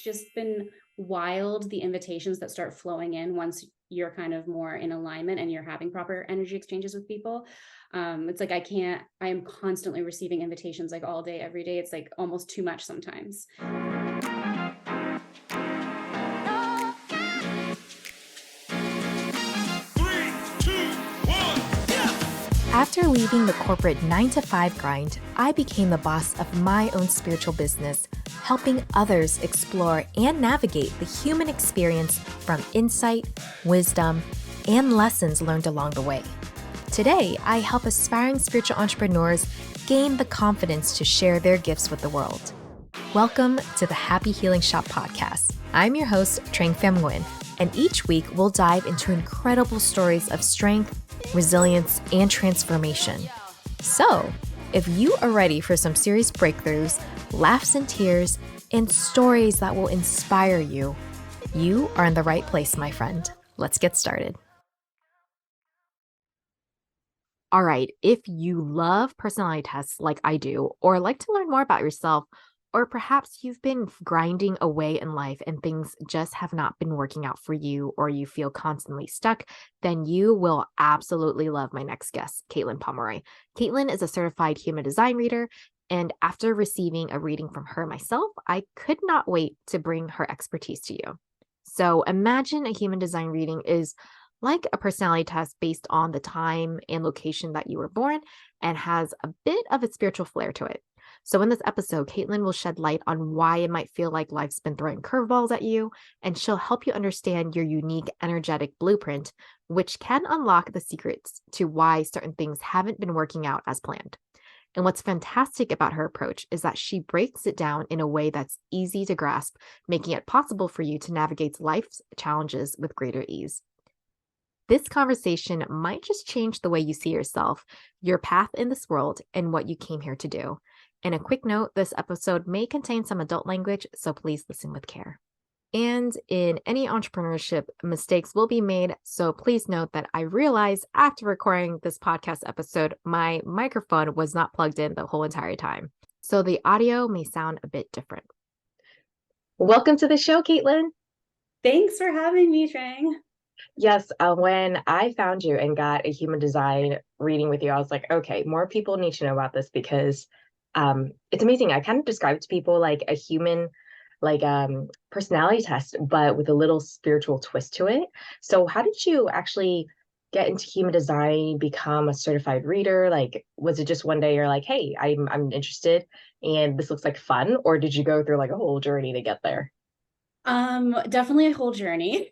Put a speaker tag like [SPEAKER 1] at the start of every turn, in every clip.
[SPEAKER 1] just been wild, the invitations that start flowing in once you're kind of more in alignment and you're having proper energy exchanges with people. It's like I am constantly receiving invitations like all day, every day. It's like almost too much sometimes.
[SPEAKER 2] After leaving the corporate 9-to-5 grind, I became the boss of my own spiritual business, helping others explore and navigate the human experience from insight, wisdom, and lessons learned along the way. Today, I help aspiring spiritual entrepreneurs gain the confidence to share their gifts with the world. Welcome to the Happy Healing Shop podcast. I'm your host, Trang Pham Nguyen, and each week we'll dive into incredible stories of strength, resilience, and transformation. So, if you are ready for some serious breakthroughs, laughs and tears, and stories that will inspire you, you are in the right place, my friend. Let's get started. All right, if you love personality tests like I do, or like to learn more about yourself, or perhaps you've been grinding away in life and things just have not been working out for you, or you feel constantly stuck, then you will absolutely love my next guest, Caitlin Pomeroy. Caitlin is a certified human design reader, and after receiving a reading from her myself, I could not wait to bring her expertise to you. So imagine a human design reading is like a personality test based on the time and location that you were born and has a bit of a spiritual flair to it. So in this episode, Caitlin will shed light on why it might feel like life's been throwing curveballs at you, and she'll help you understand your unique energetic blueprint, which can unlock the secrets to why certain things haven't been working out as planned. And what's fantastic about her approach is that she breaks it down in a way that's easy to grasp, making it possible for you to navigate life's challenges with greater ease. This conversation might just change the way you see yourself, your path in this world, and what you came here to do. And a quick note, this episode may contain some adult language, so please listen with care. And in any entrepreneurship, mistakes will be made, so please note that I realized after recording this podcast episode, my microphone was not plugged in the whole entire time. So the audio may sound a bit different. Welcome to the show, Caitlin.
[SPEAKER 1] Thanks for having me, Trang.
[SPEAKER 2] Yes, when I found you and got a human design reading with you, I was like, okay, more people need to know about this because it's amazing. I kind of describe to people like a human personality test, but with a little spiritual twist to it. So how did you actually get into human design, become a certified reader? Like, was it just one day you're like, hey, I'm interested and this looks like fun? Or did you go through like a whole journey to get there?
[SPEAKER 1] Definitely a whole journey.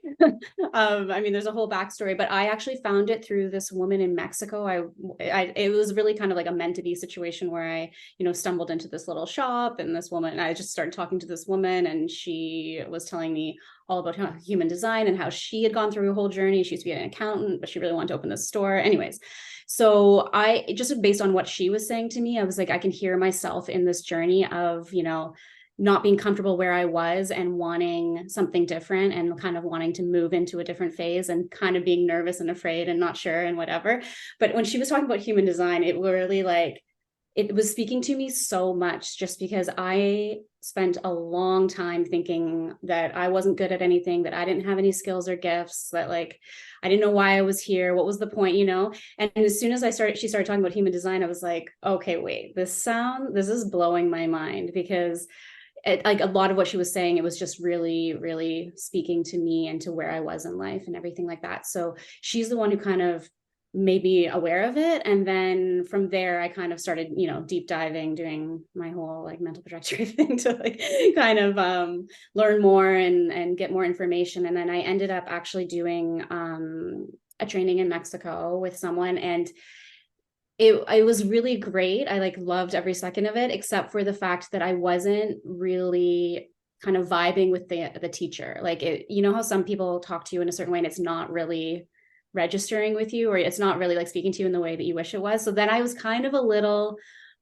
[SPEAKER 1] I mean, there's a whole backstory, but I actually found it through this woman in Mexico. It was really kind of like a meant to be situation where I, stumbled into this little shop, and this woman, and I just started talking to this woman, and she was telling me all about human design and how she had gone through a whole journey. She used to be an accountant, but she really wanted to open this store. Anyways, so I just, based on what she was saying to me, I was like, I can hear myself in this journey of, not being comfortable where I was and wanting something different and kind of wanting to move into a different phase and kind of being nervous and afraid and not sure and whatever. But when she was talking about human design, it really it was speaking to me so much, just because I spent a long time thinking that I wasn't good at anything, that I didn't have any skills or gifts, that I didn't know why I was here. What was the point, And as soon as she started talking about human design, I was like, okay, wait, this is blowing my mind, because like a lot of what she was saying, it was just really, really speaking to me and to where I was in life and everything like that. So she's the one who kind of made me aware of it. And then from there, I kind of started, deep diving, doing my whole mental projector thing to kind of learn more and get more information. And then I ended up actually doing a training in Mexico with someone, and it was really great. I loved every second of it, except for the fact that I wasn't really kind of vibing with the teacher. How some people talk to you in a certain way and it's not really registering with you, or it's not really speaking to you in the way that you wish it was. So then I was kind of a little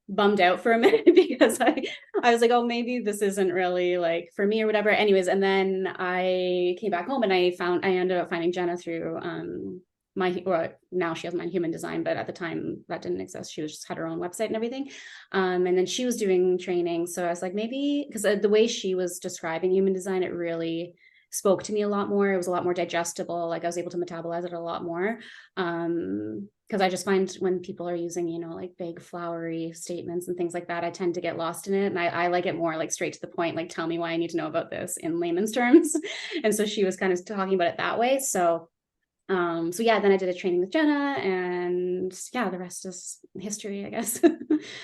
[SPEAKER 1] bummed out for a minute because I was like, oh, maybe this isn't really for me or whatever. Anyways, and then I came back home and I ended up finding Jenna through or now she has My Human Design, but at the time that didn't exist. She was just had her own website and everything. And then she was doing training. So I was like, maybe, because the way she was describing human design, it really spoke to me a lot more. It was a lot more digestible. Like I was able to metabolize it a lot more. Because I just find when people are using, like big flowery statements and things like that, I tend to get lost in it. And I like it more like straight to the point, like tell me why I need to know about this in layman's terms. And so she was kind of talking about it that way. So yeah, then I did a training with Jenna, and yeah, the rest is history, I guess.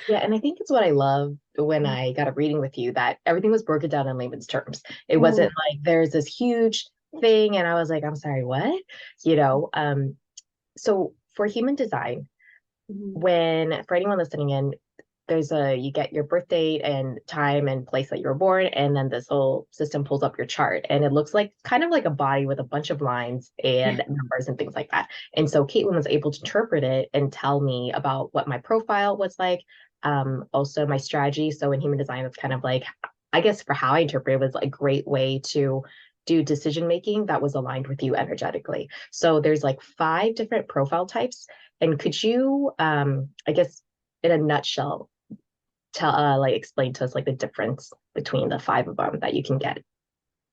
[SPEAKER 3] Yeah, and I think it's what I love when I got a reading with you, that everything was broken down in layman's terms. It wasn't like there's this huge thing and I was like, I'm sorry, what? You know, so for human design, when for anyone listening in, you get your birth date and time and place that you were born, and then this whole system pulls up your chart, and it looks like kind of like a body with a bunch of lines and numbers and things like that. And so Caitlin was able to interpret it and tell me about what my profile was like, also my strategy. So in human design, it's kind of like, I guess for how I interpret it, was a great way to do decision making that was aligned with you energetically. So there's like 5 different profile types. And could you, I guess, in a nutshell, explain to us like the difference between the 5 of them that you can get?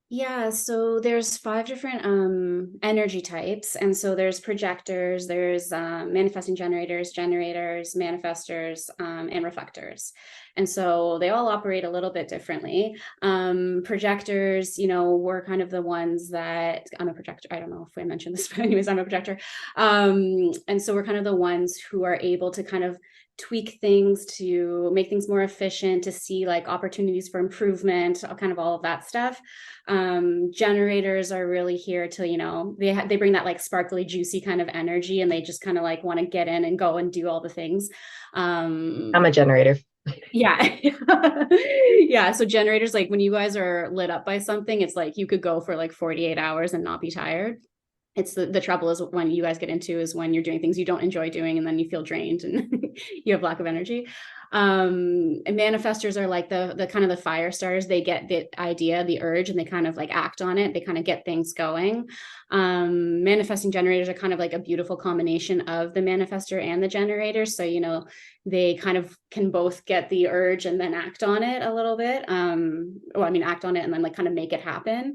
[SPEAKER 1] Yeah, so there's 5 different energy types. And so there's projectors, there's manifesting generators, manifestors, and reflectors. And so they all operate a little bit differently. Projectors, we're kind of the ones that, I'm a projector. I don't know if I mentioned this, but anyways, I'm a projector. And so we're kind of the ones who are able to kind of tweak things to make things more efficient, to see like opportunities for improvement, kind of all of that stuff. Generators are really here to, they bring that like sparkly, juicy kind of energy, and they just kind of like want to get in and go and do all the things.
[SPEAKER 3] I'm a generator.
[SPEAKER 1] Yeah. Yeah. So generators, like when you guys are lit up by something, it's like you could go for like 48 hours and not be tired. It's the trouble is when you guys get into is when you're doing things you don't enjoy doing, and then you feel drained and you have lack of energy. And manifestors are like the kind of the fire starters. They get the idea, the urge, and they kind of like act on it. They kind of get things going. Manifesting generators are kind of like a beautiful combination of the manifestor and the generator. So, they kind of can both get the urge and then act on it a little bit. Act on it and then like kind of make it happen.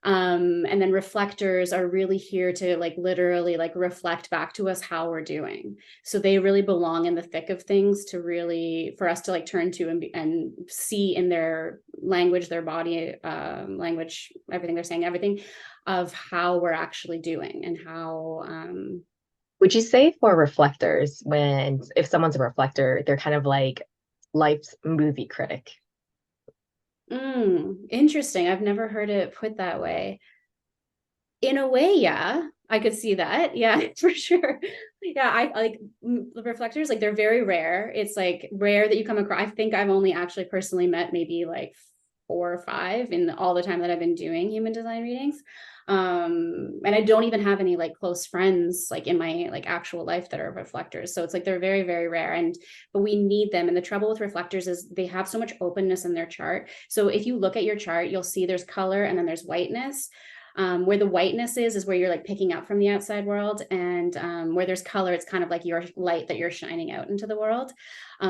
[SPEAKER 1] And then reflectors are really here to like literally like reflect back to us how we're doing. So they really belong in the thick of things for us to like turn to and see in their language, their body language, everything they're saying, everything of how we're actually doing and how.
[SPEAKER 3] Would you say for reflectors, if someone's a reflector, they're kind of like life's movie critic?
[SPEAKER 1] Interesting. I've never heard it put that way. In a way, yeah, I could see that. Yeah, for sure. Yeah, I like the reflectors, like they're very rare. It's like rare that you come across. I think I've only actually personally met maybe like 4 or 5 in all the time that I've been doing human design readings. And I don't even have any like close friends like in my like actual life that are reflectors. So it's like they're very, very rare. But we need them. And the trouble with reflectors is they have so much openness in their chart. So if you look at your chart, you'll see there's color and then there's whiteness. Where the whiteness is where you're like picking up from the outside world, and where there's color, it's kind of like your light that you're shining out into the world.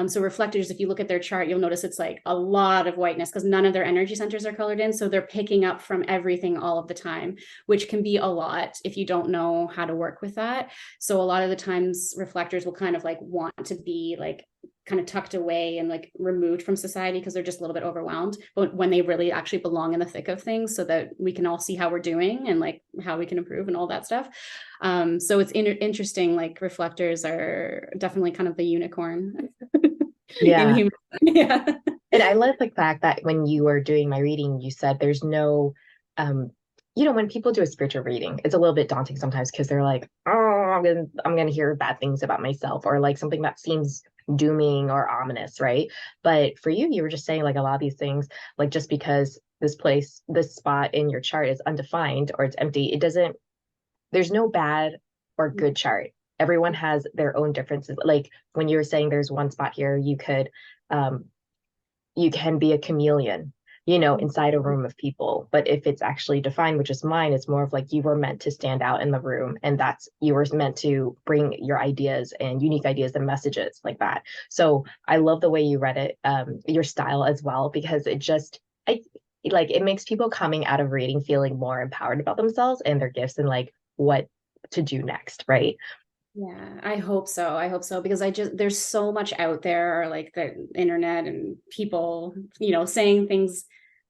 [SPEAKER 1] So reflectors, if you look at their chart, you'll notice it's like a lot of whiteness because none of their energy centers are colored in. So they're picking up from everything all of the time, which can be a lot if you don't know how to work with that. So a lot of the times reflectors will kind of like want to be like kind of tucked away and like removed from society because they're just a little bit overwhelmed, but when they really actually belong in the thick of things so that we can all see how we're doing and like how we can improve and all that stuff. So it's interesting, like reflectors are definitely kind of the unicorn.
[SPEAKER 3] Yeah.
[SPEAKER 1] Yeah.
[SPEAKER 3] And I love the fact that when you were doing my reading, you said there's no, when people do a spiritual reading, it's a little bit daunting sometimes because they're like, oh, I'm gonna hear bad things about myself, or like something that seems dooming or ominous, right? But for you, you were just saying like a lot of these things, like just because this spot in your chart is undefined or it's empty, there's no bad or good chart. Everyone has their own differences. Like when you were saying there's one spot here, you can be a chameleon. inside a room of people. But if it's actually defined, which is mine, it's more of like you were meant to stand out in the room, and that's you were meant to bring your ideas and unique ideas and messages like that. So I love the way you read it, your style as well, because I like it makes people coming out of reading feeling more empowered about themselves and their gifts and like what to do next, right?
[SPEAKER 1] Yeah, I hope so. I hope so, because there's so much out there, or like the internet and people, saying things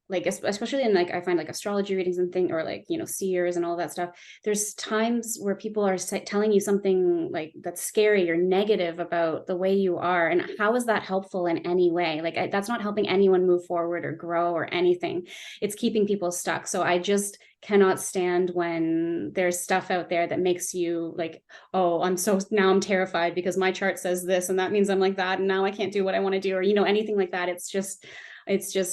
[SPEAKER 1] like, especially in like, I find like astrology readings and thing, or like, seers and all that stuff. There's times where people are telling you something like that's scary or negative about the way you are. And how is that helpful in any way? Like, that's not helping anyone move forward or grow or anything. It's keeping people stuck. So I just cannot stand when there's stuff out there that makes you like, oh, now I'm terrified because my chart says this and that means I'm like that and now I can't do what I want to do, or anything like that. It's just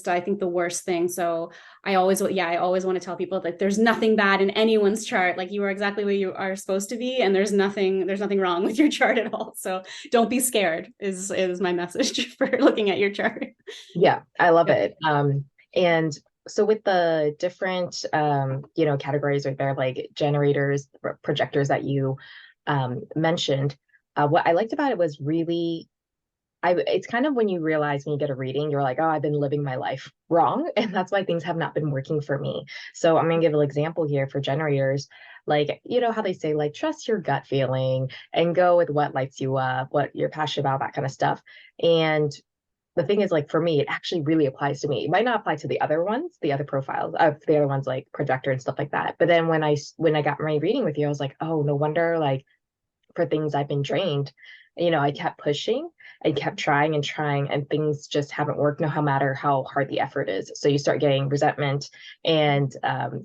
[SPEAKER 1] I think the worst thing. So I always want to tell people that there's nothing bad in anyone's chart. Like, you are exactly where you are supposed to be, and there's nothing wrong with your chart at all. So don't be scared is my message for looking at your chart.
[SPEAKER 3] Yeah, I love
[SPEAKER 1] Yep.
[SPEAKER 3] it. And so with the different categories right there, like generators, projectors that you mentioned, what I liked about it was really it's kind of when you realize when you get a reading, you're like, oh, I've been living my life wrong. And that's why things have not been working for me. So I'm going to give an example here for generators. Like, you know how they say, like, trust your gut feeling and go with what lights you up, what you're passionate about, that kind of stuff. And the thing is, like, for me, it actually really applies to me. It might not apply to the other ones, the other profiles of the other ones, like projector and stuff like that. But then when I got my reading with you, I was like, oh, no wonder, like, for things I've been drained. I kept pushing, I kept trying and trying, and things just haven't worked, no matter how hard the effort is. So you start getting resentment and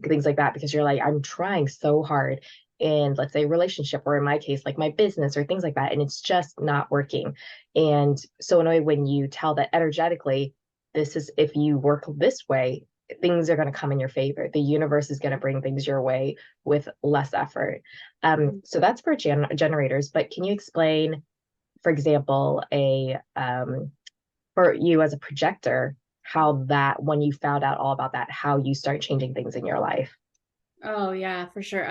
[SPEAKER 3] things like that, because you're like, I'm trying so hard in, let's say, relationship, or in my case, like my business or things like that, and it's just not working. And so in a way, when you tell that energetically, this is if you work this way, things are going to come in your favor. The universe is going to bring things your way with less effort. So that's for generators. But can you explain, for example, for you as a projector, how that when you found out all about that, how you start changing things in your life?
[SPEAKER 1] Oh yeah, for sure.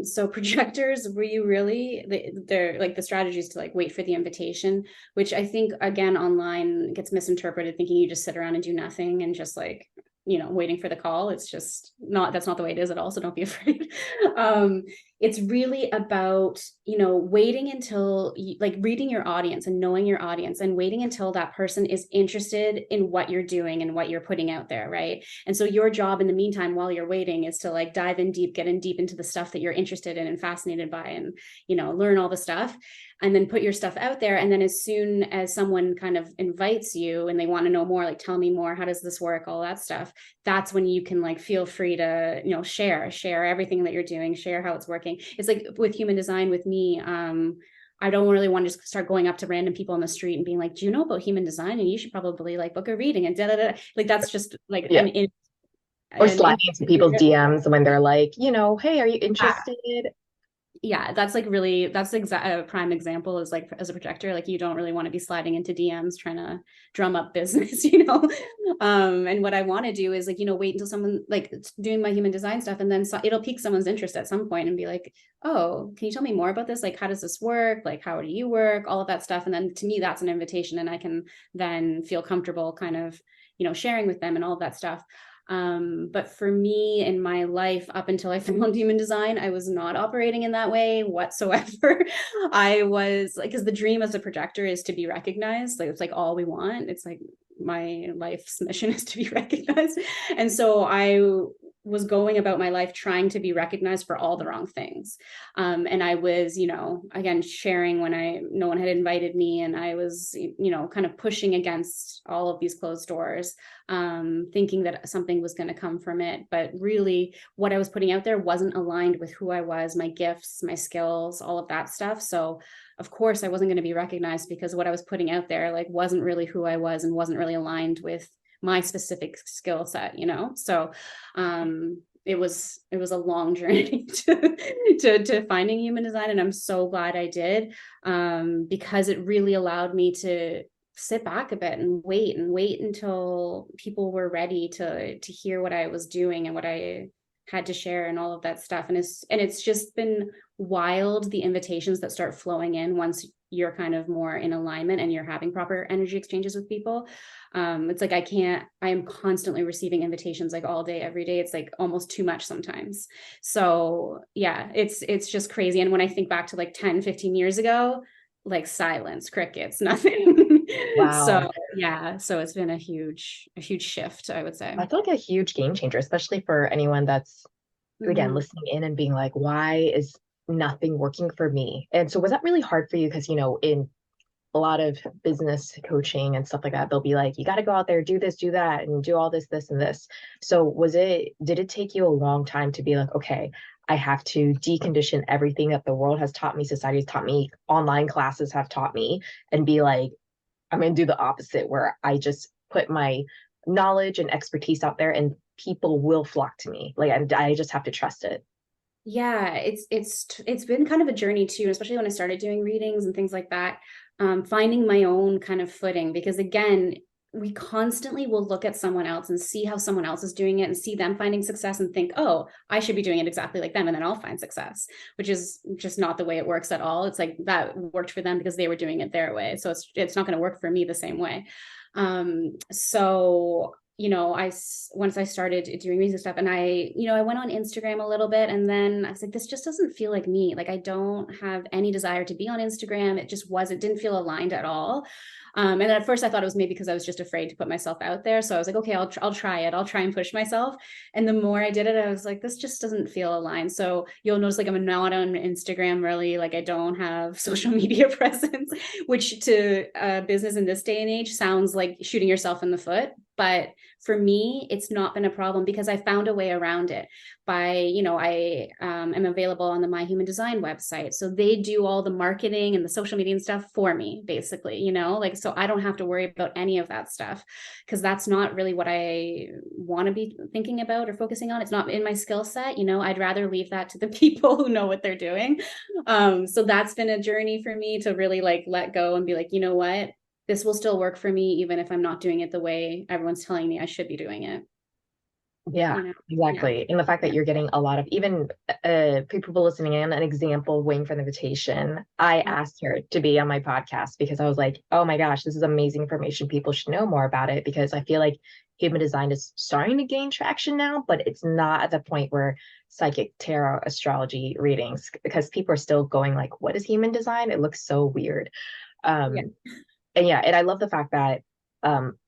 [SPEAKER 1] So projectors, were you really they're like, the strategy is to like wait for the invitation, which I think again online gets misinterpreted, thinking you just sit around and do nothing and just like, waiting for the call. It's just not, that's not the way it is at all. So don't be afraid. um, it's really about, waiting until like reading your audience and knowing your audience, and waiting until that person is interested in what you're doing and what you're putting out there, right? And so your job in the meantime, while you're waiting, is to like dive in deep, get in deep into the stuff that you're interested in and fascinated by, and, learn all the stuff, and then put your stuff out there. And then as soon as someone kind of invites you and they want to know more, like, tell me more, how does this work, all that stuff, that's when you can like feel free to, share everything that you're doing, share how it's working. It's like with human design with me. I don't really want to just start going up to random people on the street and being like, do you know about human design? And you should probably like book a reading and da da da. Like, that's just like
[SPEAKER 3] Yeah. Or
[SPEAKER 1] an
[SPEAKER 3] sliding into people's DMs when they're like, hey, are you interested?
[SPEAKER 1] yeah, that's like really, that's a prime example, is like, as a projector, like, you don't really want to be sliding into DMs trying to drum up business. And what I want to do is like, wait until someone like doing my human design stuff, and then it'll pique someone's interest at some point and be like, oh, can you tell me more about this? Like, how does this work? Like, how do you work? All of that stuff. And then to me, that's an invitation, and I can then feel comfortable kind of, sharing with them and all of that stuff. But for me in my life, up until I found human design, I was not operating in that way whatsoever. I was like, because the dream as a projector is to be recognized. Like, it's like all we want. It's like my life's mission is to be recognized. And so I was going about my life trying to be recognized for all the wrong things. And I was, again, sharing when no one had invited me, and I was, kind of pushing against all of these closed doors, thinking that something was going to come from it. But really, what I was putting out there wasn't aligned with who I was, my gifts, my skills, all of that stuff. So of course I wasn't going to be recognized, because what I was putting out there like wasn't really who I was and wasn't really aligned with my specific skill set, So it was a long journey to finding human design, and I'm so glad I did, because it really allowed me to sit back a bit and wait until people were ready to hear what I was doing and what I had to share and all of that stuff. And it's just been wild, the invitations that start flowing in once you're kind of more in alignment and you're having proper energy exchanges with people. It's like I am constantly receiving invitations like all day, every day. It's like almost too much sometimes. So yeah, it's just crazy. And when I think back to like 10, 15 years ago, like silence, crickets, nothing.
[SPEAKER 3] Wow.
[SPEAKER 1] So yeah, so it's been a huge shift, I would say.
[SPEAKER 3] I feel like a huge game changer, especially for anyone that's, again,
[SPEAKER 1] Mhm.
[SPEAKER 3] listening in and being like, why is nothing working for me? And so was that really hard for you? Because, in a lot of business coaching and stuff like that, they'll be like, you got to go out there, do this, do that, and do all this, this, and this. So did it take you a long time to be like, okay, I have to decondition everything that the world has taught me, society has taught me, online classes have taught me, and be like, I'm going to do the opposite, where I just put my knowledge and expertise out there and people will flock to me. Like, I just have to trust it.
[SPEAKER 1] Yeah, it's been kind of a journey too, especially when I started doing readings and things like that. Finding my own kind of footing, because again, we constantly will look at someone else and see how someone else is doing it and see them finding success and think, oh, I should be doing it exactly like them, and then I'll find success, which is just not the way it works at all. It's like that worked for them because they were doing it their way, so it's not going to work for me the same way. So once I started doing music stuff, and I went on Instagram a little bit, and then I was like, this just doesn't feel like me. Like I don't have any desire to be on Instagram. It didn't feel aligned at all. And at first I thought it was maybe because I was just afraid to put myself out there. So I was like, okay, I'll try it. I'll try and push myself. And the more I did it, I was like, this just doesn't feel aligned. So you'll notice like I'm not on Instagram really. Like I don't have social media presence, which to business in this day and age sounds like shooting yourself in the foot. But for me, it's not been a problem because I found a way around it I am available on the My Human Design website. So they do all the marketing and the social media and stuff for me, basically, so I don't have to worry about any of that stuff because that's not really what I want to be thinking about or focusing on. It's not in my skill set. I'd rather leave that to the people who know what they're doing. So that's been a journey for me to really like let go and be like, you know what? This will still work for me, even if I'm not doing it the way everyone's telling me I should be doing it.
[SPEAKER 3] Yeah,
[SPEAKER 1] Yeah.
[SPEAKER 3] exactly. And the fact that you're getting a lot of even people listening in, an example, waiting for the invitation. I asked her to be on my podcast because I was like, oh my gosh, this is amazing information. People should know more about it because I feel like human design is starting to gain traction now, but it's not at the point where psychic tarot astrology readings, because people are still going like, what is human design? It looks so weird.
[SPEAKER 1] Yeah.
[SPEAKER 3] Um, and I love the fact that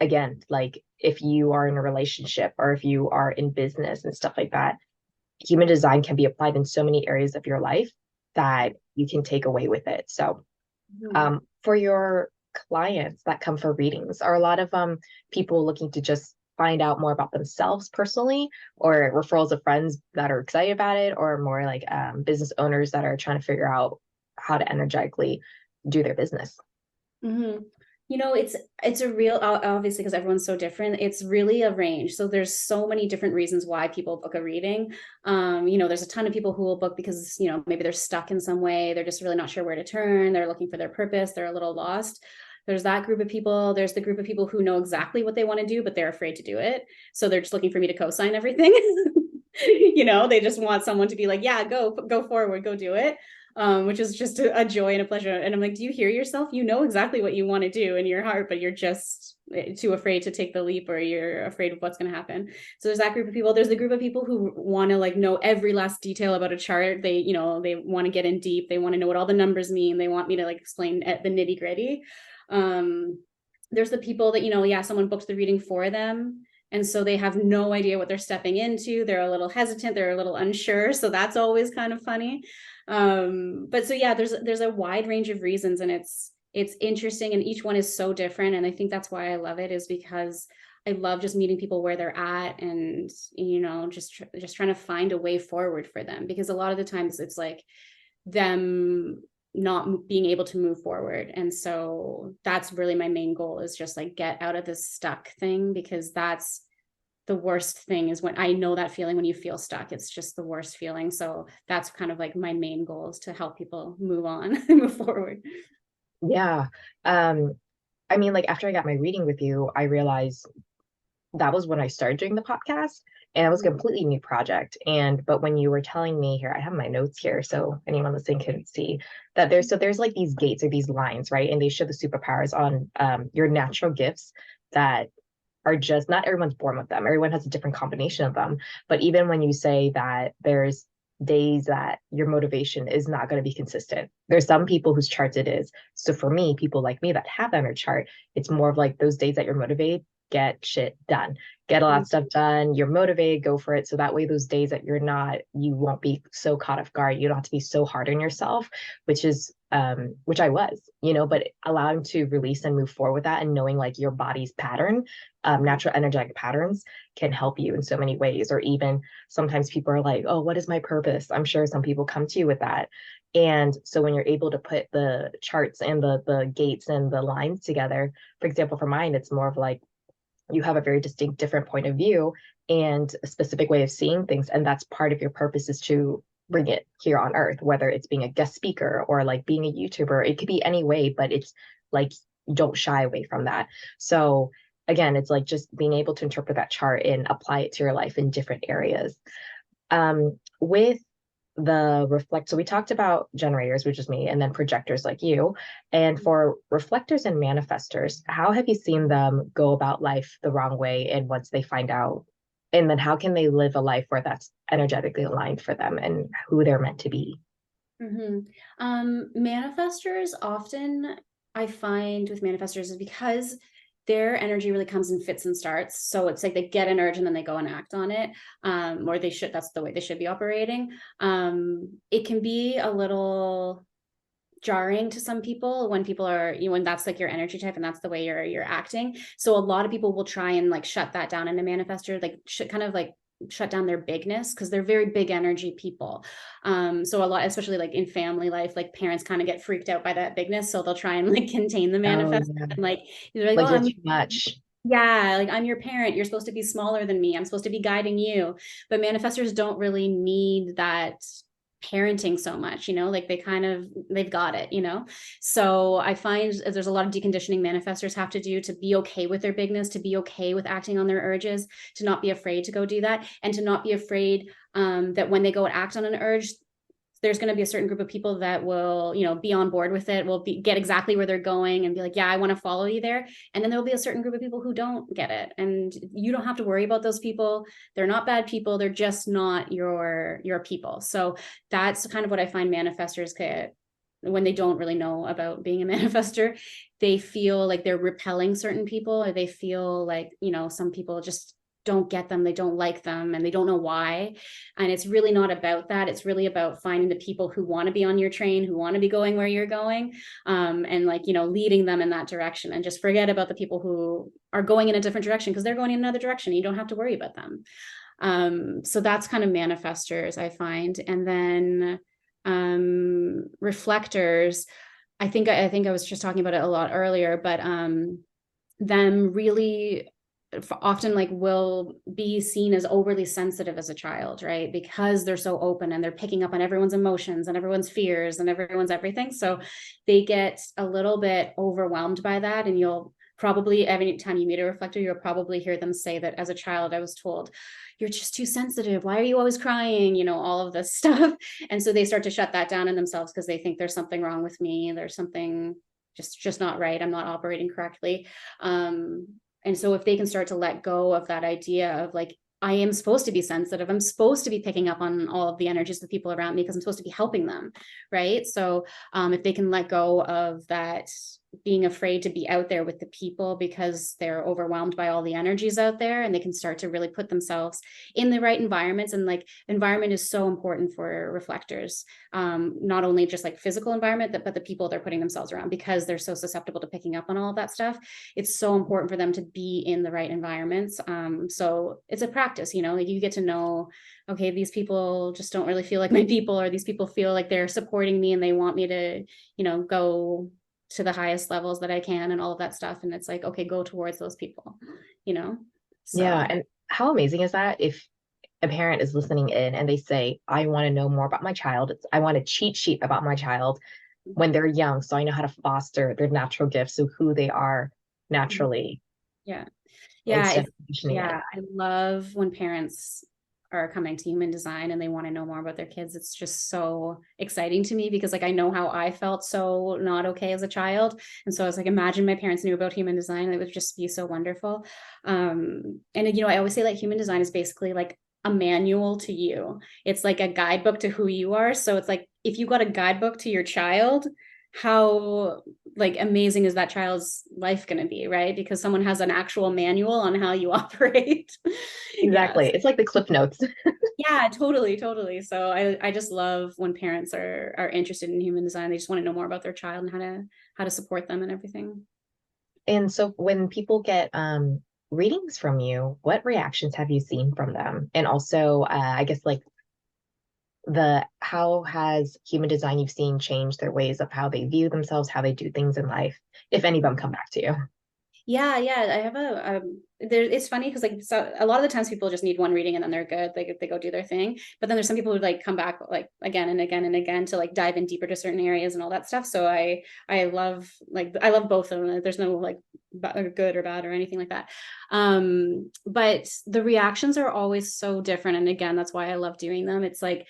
[SPEAKER 3] again, like if you are in a relationship or if you are in business and stuff like that, human design can be applied in so many areas of your life that you can take away with it. So
[SPEAKER 1] Mhm.
[SPEAKER 3] for your clients that come for readings, are a lot of people looking to just find out more about themselves personally, or referrals of friends that are excited about it, or more like business owners that are trying to figure out how to energetically do their business?
[SPEAKER 1] Mhm. It's a real, obviously, because everyone's so different. It's really a range. So there's so many different reasons why people book a reading. There's a ton of people who will book because, maybe they're stuck in some way. They're just really not sure where to turn. They're looking for their purpose. They're a little lost. There's that group of people. There's the group of people who know exactly what they want to do, but they're afraid to do it. So they're just looking for me to co-sign everything. They just want someone to be like, yeah, go forward, go do it. Which is just a joy and a pleasure. And I'm like, do you hear yourself? You know exactly what you want to do in your heart, but you're just too afraid to take the leap, or you're afraid of what's going to happen. So there's that group of people. There's the group of people who want to like know every last detail about a chart. They want to get in deep. They want to know what all the numbers mean. They want me to like explain the nitty gritty. There's the people that, someone booked the reading for them, and so they have no idea what they're stepping into. They're a little hesitant. They're a little unsure. So that's always kind of funny. But so yeah, there's a wide range of reasons, and it's interesting, and each one is so different. And I think that's why I love it, is because I love just meeting people where they're at, and just trying to find a way forward for them, because a lot of the times it's like them not being able to move forward. And so that's really my main goal, is just like get out of this stuck thing, because that's the worst thing, is when I know that feeling when you feel stuck. It's just the worst feeling. So that's kind of like my main goal, is to help people move on and move forward.
[SPEAKER 3] Yeah. I mean, like after I got my reading with you, I realized that was when I started doing the podcast, and it was a completely new project. And but when you were telling me, here, I have my notes here, so anyone listening can see that there's like these gates or these lines, right? And they show the superpowers on your natural gifts that are just, not everyone's born with them. Everyone has a different combination of them. But even when you say that there's days that your motivation is not going to be consistent, there's some people whose charts it is. So for me, people like me that have that in their chart, it's more of like those days that you're motivated, get shit done, get a lot of stuff done, you're motivated, go for it. So that way, those days that you're not, you won't be so caught off guard. You don't have to be so hard on yourself, which is which I was, but allowing to release and move forward with that, and knowing like your body's pattern, natural energetic patterns can help you in so many ways. Or even sometimes people are like, oh, what is my purpose? I'm sure some people come to you with that. And so when you're able to put the charts and the gates and the lines together, for example, for mine, it's more of like, you have a very distinct different point of view and a specific way of seeing things, and that's part of your purpose, is to bring it here on earth, whether it's being a guest speaker or like being a YouTuber. It could be any way, but it's like, don't shy away from that. So again, it's like just being able to interpret that chart and apply it to your life in different areas. With the reflect, so we talked about generators, which is me, and then projectors like you. And for reflectors and manifestors, how have you seen them go about life the wrong way, and once they find out, and then how can they live a life where that's energetically aligned for them and who they're meant to be?
[SPEAKER 1] Manifestors often, I find with manifestors, is because their energy really comes in fits and starts. So it's like they get an urge and then they go and act on it. Or they should, that's the way they should be operating. It can be a little jarring to some people when people are, when that's like your energy type and that's the way you're acting. So a lot of people will try and like shut that down in a manifestor, like kind of like shut down their bigness, because they're very big energy people. So a lot, especially like in family life, like parents kind of get freaked out by that bigness, so they'll try and like contain the manifest.
[SPEAKER 3] Yeah.
[SPEAKER 1] And like they're like,
[SPEAKER 3] Like
[SPEAKER 1] oh,
[SPEAKER 3] you're
[SPEAKER 1] I'm,
[SPEAKER 3] too much.
[SPEAKER 1] yeah, like I'm your parent, you're supposed to be smaller than me, I'm supposed to be guiding you. But manifestors don't really need that parenting so much, like they've got it. So I find there's a lot of deconditioning manifestors have to do to be okay with their bigness, to be okay with acting on their urges, to not be afraid to go do that, and to not be afraid that when they go and act on an urge, there's going to be a certain group of people that will, be on board with it, will get exactly where they're going and be like, yeah, I want to follow you there. And then there'll be a certain group of people who don't get it. And you don't have to worry about those people. They're not bad people. They're just not your people. So that's kind of what I find manifestors get when they don't really know about being a manifestor. They feel like they're repelling certain people, or they feel like, some people just don't get them, they don't like them, and they don't know why. And it's really not about that. It's really about finding the people who want to be on your train, who want to be going where you're going, and like, leading them in that direction, and just forget about the people who are going in a different direction, because they're going in another direction. You don't have to worry about them. So that's kind of manifestors, I find. And then reflectors, I think I was just talking about it a lot earlier, but them really often like will be seen as overly sensitive as a child, right? Because they're so open and they're picking up on everyone's emotions and everyone's fears and everyone's everything. So they get a little bit overwhelmed by that. And you'll probably, every time you meet a reflector, you'll probably hear them say that, as a child, I was told, you're just too sensitive. Why are you always crying? All of this stuff. And so they start to shut that down in themselves, because they think there's something wrong with me. There's something just not right. I'm not operating correctly. And so if they can start to let go of that idea of like, I am supposed to be sensitive, I'm supposed to be picking up on all of the energies of the people around me because I'm supposed to be helping them, right? So if they can let go of that, being afraid to be out there with the people because they're overwhelmed by all the energies out there, and they can start to really put themselves in the right environments. And like, environment is so important for reflectors, not only just like physical environment, but the people they're putting themselves around, because they're so susceptible to picking up on all of that stuff. It's so important for them to be in the right environments. So it's a practice, like you get to know, okay, these people just don't really feel like my people, or these people feel like they're supporting me and they want me to, go to the highest levels that I can, and all of that stuff. And it's like, okay, go towards those people, So.
[SPEAKER 3] Yeah. And how amazing is that if a parent is listening in and they say, I want to know more about my child. I want a cheat sheet about my child when they're young, so I know how to foster their natural gifts, so who they are naturally.
[SPEAKER 1] Yeah.
[SPEAKER 3] It's
[SPEAKER 1] Yeah.
[SPEAKER 3] just conditioning it.
[SPEAKER 1] I love when parents are coming to human design and they want to know more about their kids. It's just so exciting to me because like I know how I felt so not okay as a child. And so I was like, imagine my parents knew about human design. It would just be so wonderful. And I always say like human design is basically like a manual to you. It's like a guidebook to who you are. So it's like if you got a guidebook to your child, how like amazing is that child's life going to be, right? Because someone has an actual manual on how you operate.
[SPEAKER 3] Exactly.
[SPEAKER 1] Yes.
[SPEAKER 3] It's like the clip notes.
[SPEAKER 1] Yeah, totally. So I just love when parents are interested in human design. They just want to know more about their child and how to support them and everything.
[SPEAKER 3] And so when people get readings from you, what reactions have you seen from them? And also, I guess like how has human design you've seen change their ways of how they view themselves, how they do things in life, if any of them come back to you?
[SPEAKER 1] Yeah, I have there. It's funny because like so a lot of the times people just need one reading and then they're good. They go do their thing. But then there's some people who like come back like again and again and again to like dive in deeper to certain areas and all that stuff. So I love both of them. There's no like good or bad or anything like that. But the reactions are always so different. And again, that's why I love doing them. It's like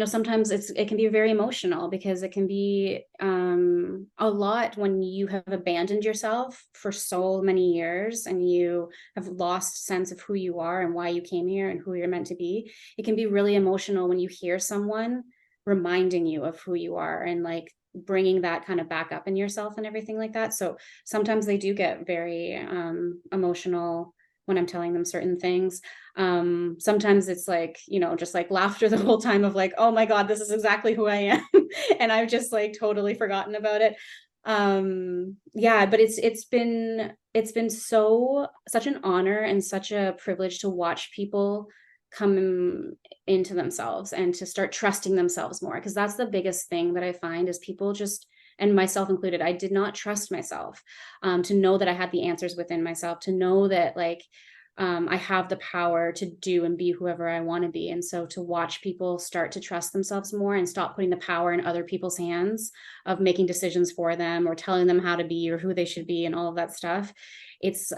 [SPEAKER 1] sometimes it can be very emotional because it can be a lot when you have abandoned yourself for so many years and you have lost sense of who you are and why you came here and who you're meant to be. It can be really emotional when you hear someone reminding you of who you are and like bringing that kind of back up in yourself and everything like that. So sometimes they do get very emotional when I'm telling them certain things. Sometimes it's like just like laughter the whole time of like, oh my god, this is exactly who I am. And I've just like totally forgotten about it. Yeah, but it's been such an honor and such a privilege to watch people come into themselves and to start trusting themselves more, because that's the biggest thing that I find is people just, and myself included, I did not trust myself, to know that I had the answers within myself, to know that like I have the power to do and be whoever I want to be. And so to watch people start to trust themselves more and stop putting the power in other people's hands of making decisions for them or telling them how to be or who they should be and all of that stuff, it's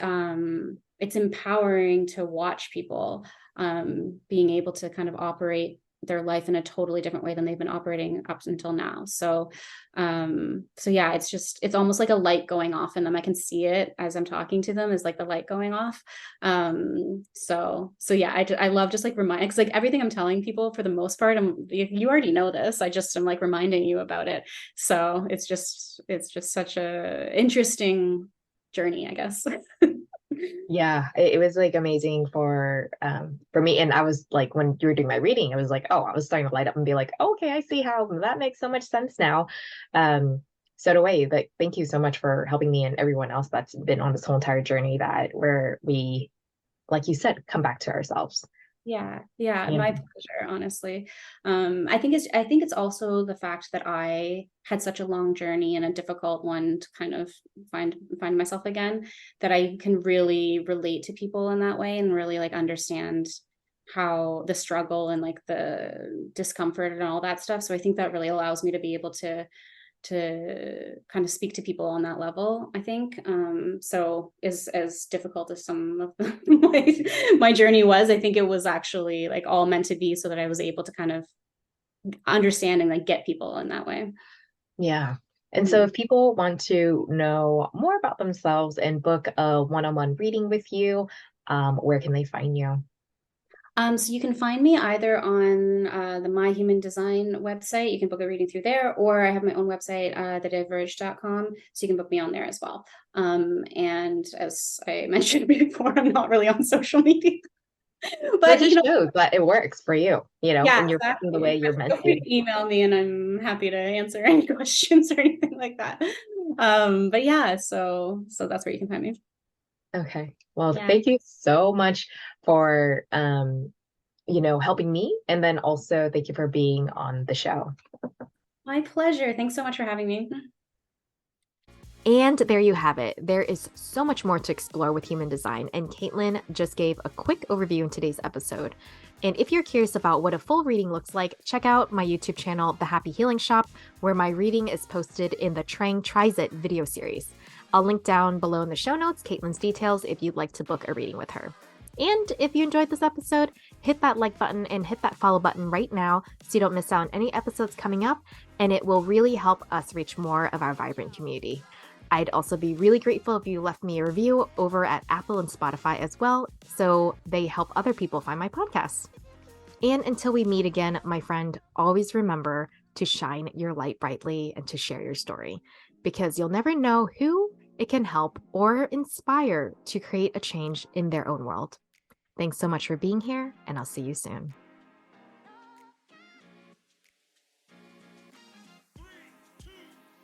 [SPEAKER 1] empowering to watch people being able to kind of operate their life in a totally different way than they've been operating up until now. So yeah, it's almost like a light going off in them. I can see it as I'm talking to them, is like the light going off. So yeah, I love just like reminding, because like everything I'm telling people for the most part, you already know this, I'm like reminding you about it. So it's just such a interesting journey, I guess.
[SPEAKER 3] Yeah, it was like amazing for me. And I was like, when you were doing my reading, I was like, oh, I was starting to light up and be like, okay, I see how that makes so much sense now. So do I. But thank you so much for helping me and everyone else that's been on this whole entire journey where we, like you said, come back to ourselves.
[SPEAKER 1] Yeah,
[SPEAKER 3] You
[SPEAKER 1] my
[SPEAKER 3] know?
[SPEAKER 1] pleasure, honestly. I think it's also the fact that I had such a long journey and a difficult one to kind of find myself again, that I can really relate to people in that way and really like understand how the struggle and like the discomfort and all that stuff. So I think that really allows me to be able to kind of speak to people on that level, I think. So as difficult as some of my journey was, I think it was actually like all meant to be so that I was able to kind of understand and like get people in that way.
[SPEAKER 3] Yeah. And so if people want to know more about themselves and book a one-on-one reading with you, where can they find you?
[SPEAKER 1] So you can find me either on the My Human Design website. You can book a reading through there, or I have my own website, thediverge.com. So you can book me on there as well. And as I mentioned before, I'm not really on social media.
[SPEAKER 3] That
[SPEAKER 1] But
[SPEAKER 3] just shows that it works for you,
[SPEAKER 1] yeah,
[SPEAKER 3] and you're working the way
[SPEAKER 1] exactly.
[SPEAKER 3] you're meant
[SPEAKER 1] Feel free
[SPEAKER 3] to.
[SPEAKER 1] to email me and I'm happy to answer any questions or anything like that. But yeah, so that's where you can find me.
[SPEAKER 3] Okay. Well,
[SPEAKER 1] Yeah.
[SPEAKER 3] thank you so much for helping me. And then also thank you for being on the show.
[SPEAKER 1] My pleasure. Thanks so much for having me.
[SPEAKER 2] And there you have it. There is so much more to explore with human design, and Caitlin just gave a quick overview in today's episode. And if you're curious about what a full reading looks like, check out my YouTube channel, The Happy Healing Shop, where my reading is posted in the Trang Tries It video series. I'll link down below in the show notes Caitlin's details if you'd like to book a reading with her. And if you enjoyed this episode, hit that like button and hit that follow button right now so you don't miss out on any episodes coming up, and it will really help us reach more of our vibrant community. I'd also be really grateful if you left me a review over at Apple and Spotify as well, so they help other people find my podcast. And until we meet again, my friend, always remember to shine your light brightly and to share your story, because you'll never know who it can help or inspire to create a change in their own world. Thanks so much for being here, and I'll see you soon.